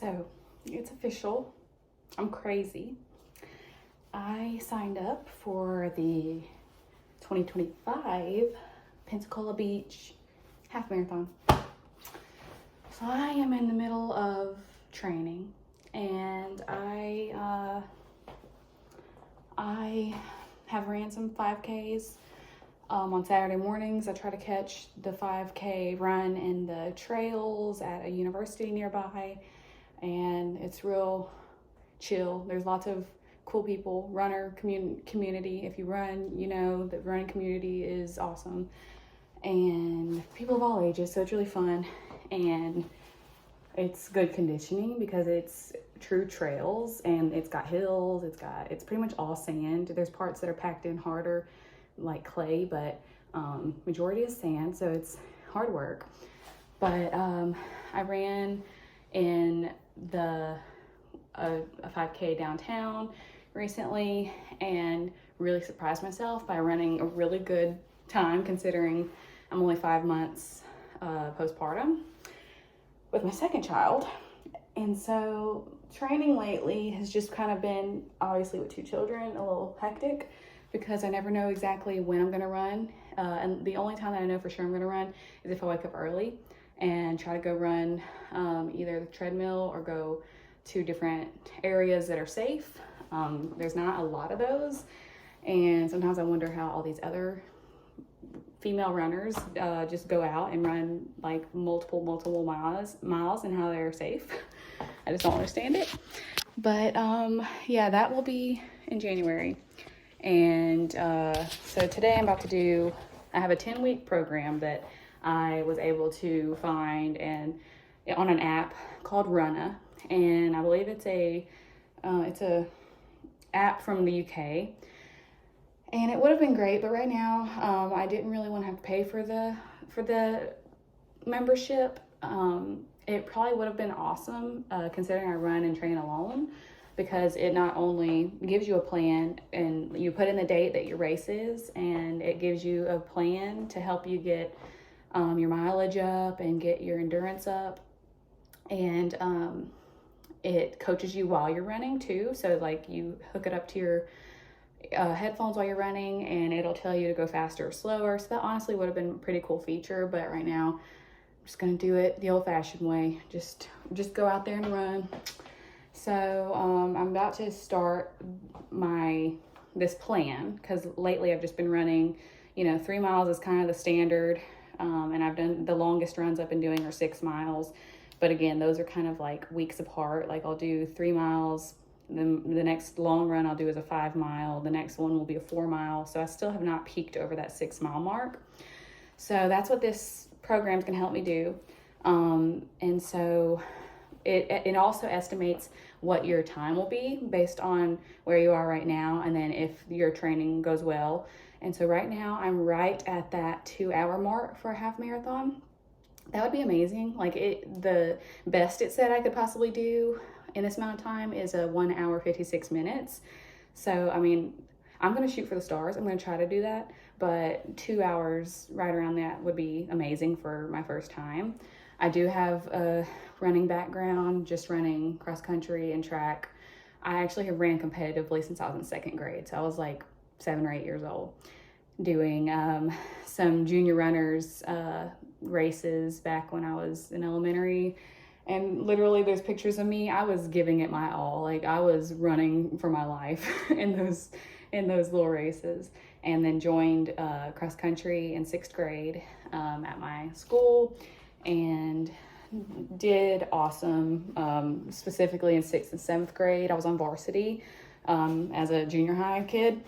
So it's official. I'm crazy. I signed up for the 2025 Pensacola Beach half marathon. So I am in the middle of training, and I have ran some 5Ks. On Saturday mornings, I try to catch the 5K run in the trails at a university nearby, and it's real chill. There's lots of cool people, runner community. If you run, you know the running community is awesome, and people of all ages, so it's really fun, and it's good conditioning because it's true trails, and it's got hills, it's pretty much all sand. There's parts that are packed in harder, like clay, but majority is sand, so it's hard work. But I ran in a 5K downtown recently and really surprised myself by running a really good time, considering I'm only 5 months postpartum with my second child. And so training lately has just kind of been, obviously with 2 children, a little hectic because I never know exactly when I'm going to run. And the only time that I know for sure I'm going to run is if I wake up early and try to go run either the treadmill or go to different areas that are safe. There's not a lot of those. And sometimes I wonder how all these other female runners just go out and run like multiple miles and how they're safe. I just don't understand it. But yeah, that will be in January. And so today I'm about to I have a 10-week program that I was able to find and on an app called Runna, and I believe it's a app from the UK. And it would have been great, but right now I didn't really want to have to pay for the membership. It probably would have been awesome considering I run and train alone, because it not only gives you a plan and you put in the date that your race is, and it gives you a plan to help you get your mileage up and get your endurance up, and it coaches you while you're running too. So like you hook it up to your headphones while you're running, and it'll tell you to go faster or slower. So that honestly would have been a pretty cool feature, but right now I'm just gonna do it the old-fashioned way. Just go out there and run. So I'm about to start this plan, because lately I've just been running, 3 miles is kind of the standard, and I've done the longest runs I've been doing are 6 miles. But again, those are kind of like weeks apart. Like I'll do 3 miles, then the next long run I'll do is a 5 mile, the next one will be a 4 mile. So I still have not peaked over that 6 mile mark. So that's what this program's gonna help me do. And so it also estimates what your time will be based on where you are right now, and then if your training goes well. And so right now I'm right at that 2-hour mark for a half marathon. That would be amazing. Like the best it said I could possibly do in this amount of time is a 1 hour 56 minutes. So I mean, I'm gonna shoot for the stars. I'm gonna try to do that, but 2 hours right around that would be amazing for my first time. I do have a running background, just running cross country and track. I actually have ran competitively since I was in 2nd grade. So I was like 7 or 8 years old, doing some junior runners races back when I was in elementary. And literally there's pictures of me. I was giving it my all. Like I was running for my life in those little races. And then joined cross country in 6th grade at my school, and did awesome. Specifically in 6th and 7th grade, I was on varsity as a junior high kid,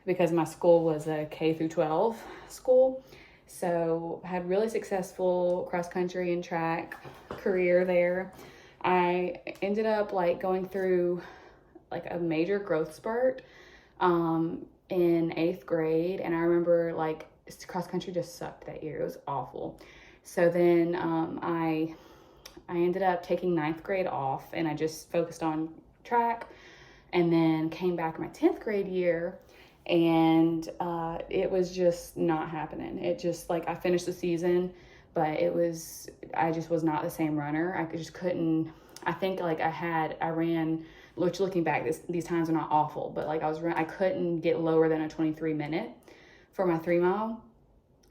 because my school was a K through 12 school. So I had really successful cross country and track career there. I ended up like going through like a major growth spurt in 8th grade, and I remember like cross country just sucked that year. It was awful. So then I ended up taking 9th grade off, and I just focused on track, and then came back my 10th grade year, and it was just not happening. It just like I finished the season, but I just was not the same runner. I just couldn't I think like I ran, which looking back, these times are not awful, but like I couldn't get lower than a 23-minute for my 3 mile.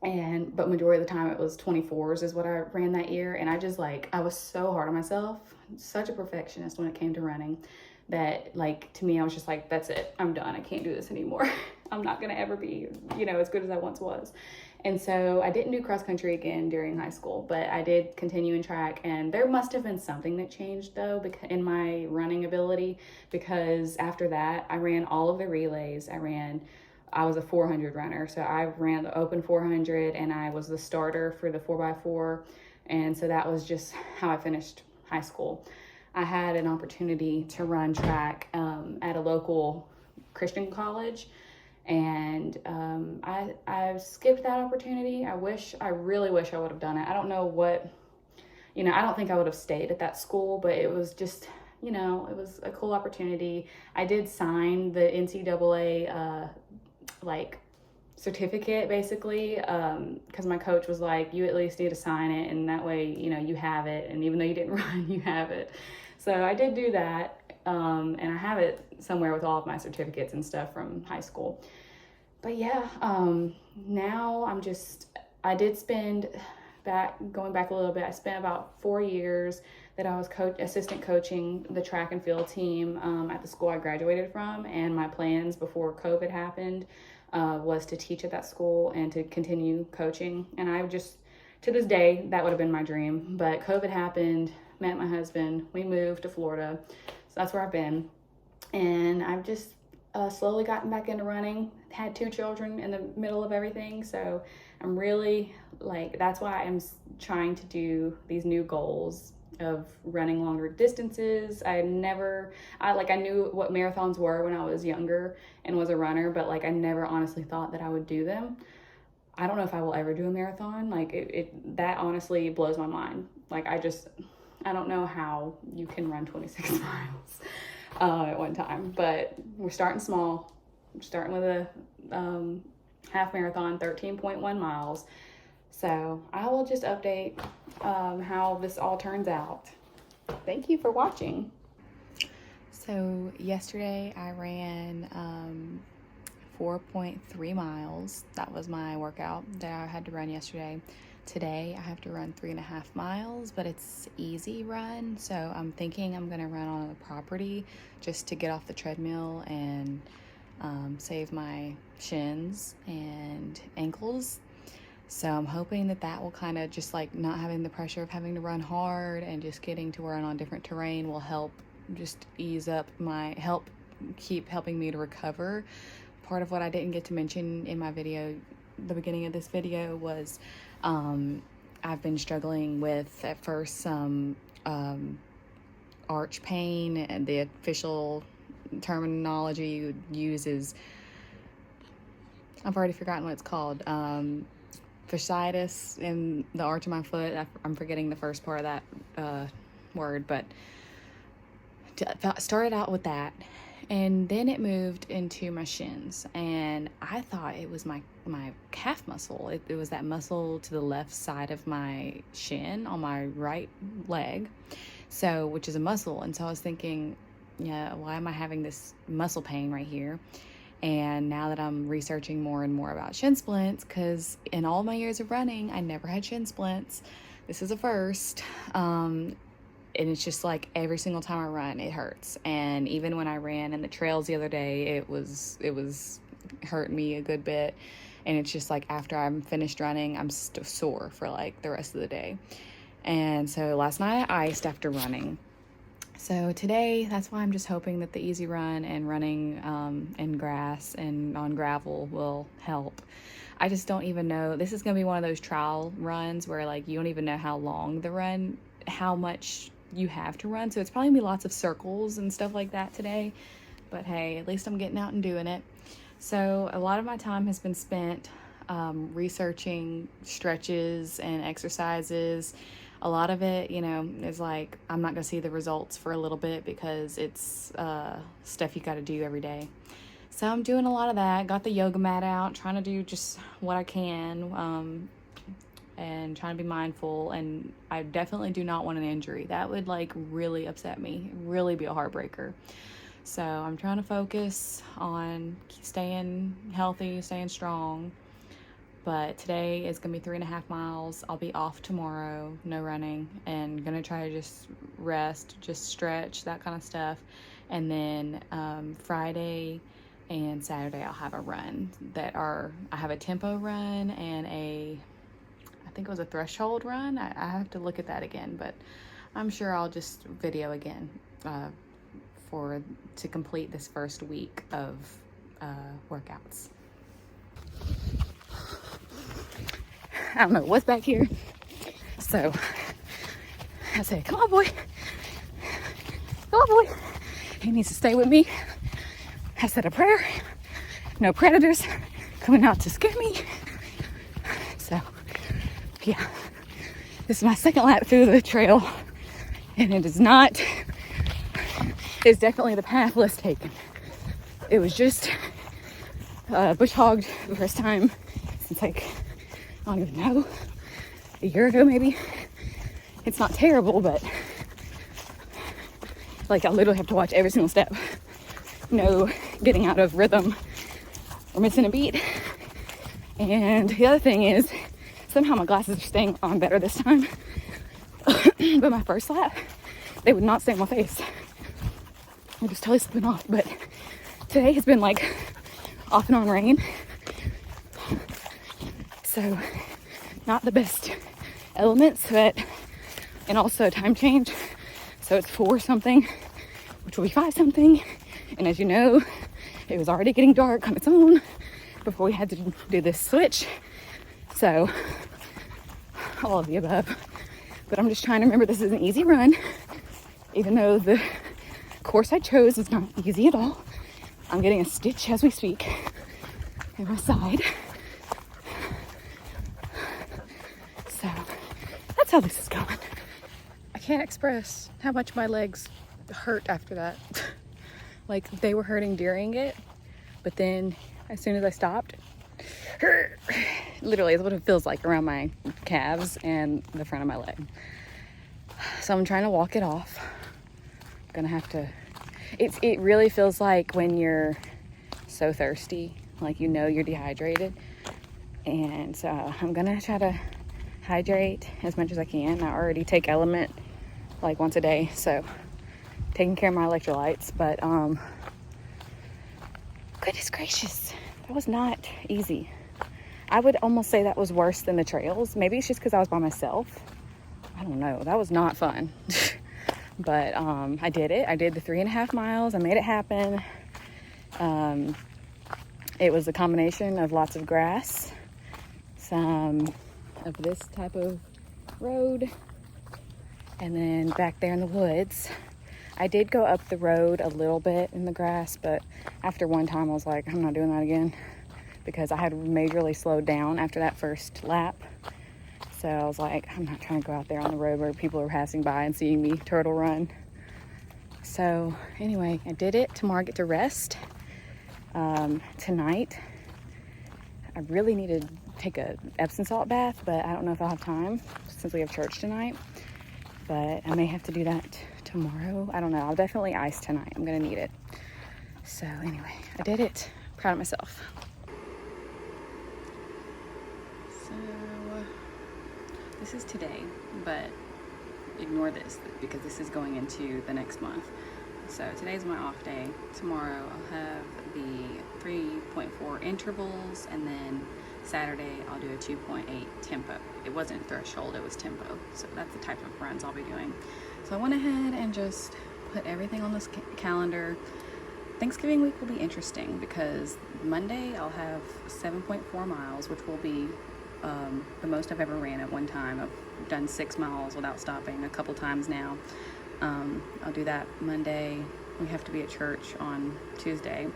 But majority of the time it was 24s is what I ran that year. And I was so hard on myself, such a perfectionist when it came to running, that like, to me, I was just like, that's it, I'm done, I can't do this anymore. I'm not gonna ever be, as good as I once was. And so I didn't do cross country again during high school, but I did continue in track. And there must have been something that changed though in my running ability, because after that I ran all of the relays. I was a 400 runner, so I ran the open 400, and I was the starter for the 4x4. And so that was just how I finished high school. I had an opportunity to run track at a local Christian college, and I skipped that opportunity. I really wish I would have done it. I don't know what, I don't think I would have stayed at that school, but it was just, it was a cool opportunity. I did sign the NCAA like certificate basically, because my coach was like, you at least need to sign it, and that way you have it, and even though you didn't run, you have it. So I did do that, and I have it somewhere with all of my certificates and stuff from high school. But yeah, now I did spend going back a little bit, I spent about 4 years that I was assistant coaching the track and field team at the school I graduated from, and my plans before COVID happened was to teach at that school and to continue coaching. And to this day, that would have been my dream. But COVID happened, met my husband, we moved to Florida. So that's where I've been. And I've just slowly gotten back into running, had 2 children in the middle of everything. So I'm really that's why I'm trying to do these new goals of running longer distances. I knew what marathons were when I was younger and was a runner, but I never honestly thought that I would do them. I don't know if I will ever do a marathon. That honestly blows my mind. I don't know how you can run 26 miles at one time, but we're starting small. We're starting with a half marathon, 13.1 miles. So I will just update how this all turns out. Thank you for watching. So yesterday I ran 4.3 miles. That was my workout that I had to run yesterday. Today I have to run 3.5 miles, but it's easy run. So I'm thinking I'm gonna run on the property just to get off the treadmill and save my shins and ankles. So I'm hoping that will kind of just not having the pressure of having to run hard and just getting to run on different terrain will help just ease up keep helping me to recover. Part of what I didn't get to mention in my video, the beginning of this video, was I've been struggling with at first some arch pain, and the official terminology you use is, I've already forgotten what it's called, fasciitis in the arch of my foot. I'm forgetting the first part of that word, but started out with that, and then it moved into my shins, and I thought it was my calf muscle. It was that muscle to the left side of my shin on my right leg, which is a muscle. And so I was thinking, yeah, why am I having this muscle pain right here? And now that I'm researching more and more about shin splints, because in all my years of running, I never had shin splints. This is a first. And it's just every single time I run, it hurts. And even when I ran in the trails the other day, it was hurting me a good bit. And it's just after I'm finished running, I'm still sore for the rest of the day. And so last night I iced after running. So today, that's why I'm just hoping that the easy run and running in grass and on gravel will help. I just don't even know. This is going to be one of those trial runs where you don't even know how long the run, how much you have to run. So it's probably going to be lots of circles and stuff like that today. But hey, at least I'm getting out and doing it. So a lot of my time has been spent researching stretches and exercises. A lot of it, is I'm not going to see the results for a little bit because it's stuff you got to do every day. So I'm doing a lot of that. Got the yoga mat out, trying to do just what I can. and trying to be mindful. And I definitely do not want an injury. That would like really upset me, really be a heartbreaker. So I'm trying to focus on staying healthy, staying strong. But today is gonna be 3.5 miles. I'll be off tomorrow, no running, and gonna try to just rest, just stretch, that kind of stuff. And then Friday and Saturday I'll have a run I have a tempo run and I think it was a threshold run. I have to look at that again, but I'm sure I'll just video again to complete this first week of workouts. I don't know what's back here. So I said, come on, boy. Come on, boy. He needs to stay with me. I said a prayer. No predators coming out to scare me. So, yeah. This is my second lap through the trail. And it's definitely the path less taken. It was just bush hogged the first time since like, I don't even know, a year ago maybe. It's not terrible, but like I literally have to watch every single step. No getting out of rhythm or missing a beat. And the other thing is, somehow my glasses are staying on better this time. But my first lap, they would not stay on my face. It was totally slipping off. But today has been like off and on rain. So not the best elements, and also time change. So it's 4 something, which will be 5 something. And as you know, it was already getting dark on its own before we had to do this switch. So all of the above. But I'm just trying to remember this is an easy run, even though the course I chose is not easy at all. I'm getting a stitch as we speak in my side. So that's how this is going. I can't express how much my legs hurt after that. Like they were hurting during it, but then as soon as I stopped, literally is what it feels like around my calves and the front of my leg. So I'm trying to walk it off. I'm gonna have to, it really feels like when you're so thirsty, like you know you're dehydrated. And so I'm gonna try to hydrate as much as I can. I already take Element like once a day, so taking care of my electrolytes. But goodness gracious, that was not easy. I would almost say that was worse than the trails. Maybe it's just because I was by myself. I don't know. That was not fun. But I did it. I did the 3.5 miles. I made it happen. It was a combination of lots of grass, some of this type of road, and then back there in the woods. I did go up the road a little bit in the grass, but after one time I was like, I'm not doing that again, because I had majorly slowed down after that first lap. So I was like, I'm not trying to go out there on the road where people are passing by and seeing me turtle run. So anyway, I did it. Tomorrow I get to rest. Tonight, I really need to take a Epsom salt bath, but I don't know if I'll have time since we have church tonight. But I may have to do that tomorrow. I don't know. I'll definitely ice tonight. I'm gonna need it. So anyway, I did it. Proud of myself. So this is today, but ignore this because this is going into the next month. So today's my off day. Tomorrow I'll have the 3.4 intervals, and then Saturday I'll do a 2.8 tempo. It wasn't threshold, it was tempo. So that's the type of runs I'll be doing. So I went ahead and just put everything on this calendar. Thanksgiving week will be interesting because Monday I'll have 7.4 miles, which will be the most I've ever ran at one time. I've done 6 miles without stopping a couple times now. I'll do that Monday. We have to be at church on Tuesday,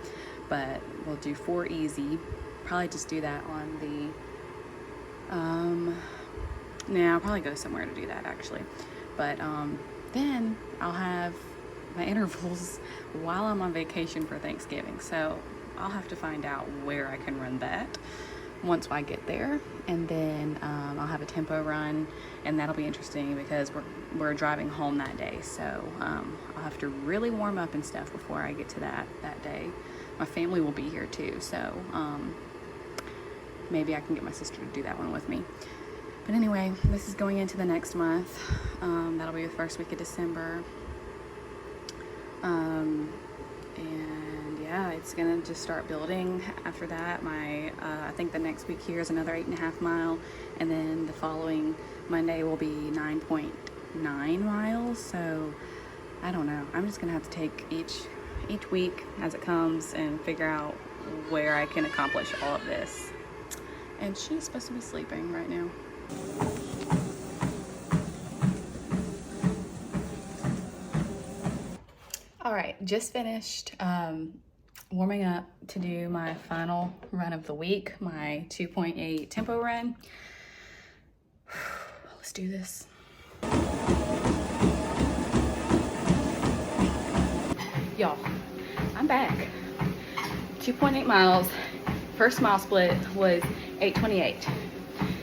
but we'll do 4 easy. Probably just do that on the, I'll probably go somewhere to do that actually. But then I'll have my intervals while I'm on vacation for Thanksgiving. So I'll have to find out where I can run that. once I get there. And then I'll have a tempo run, and that'll be interesting because we're driving home that day. So I'll have to really warm up and stuff before I get to that day. My family will be here too, so maybe I can get my sister to do that one with me. But anyway, this is going into the next month. That'll be the first week of December. And yeah, it's gonna just start building after that. I think the next week here is another 8.5 mile, and then the following Monday will be 9.9 miles. So I don't know. I'm just gonna have to take each week as it comes and figure out where I can accomplish all of this. And she's supposed to be sleeping right now. All right, just finished warming up to do my final run of the week, my 2.8 tempo run. Let's do this. Y'all, I'm back. 2.8 miles. First mile split was 8:28.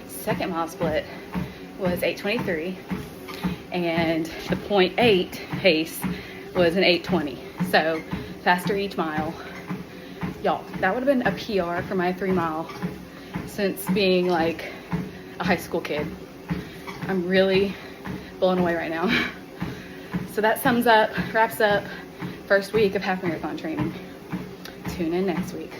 Second mile split was 8:23. And the 0.8 pace was an 8:20. So faster each mile. Y'all, that would have been a PR for my 3 mile since being like a high school kid. I'm really blown away right now. So that wraps up first week of half marathon training. Tune in next week.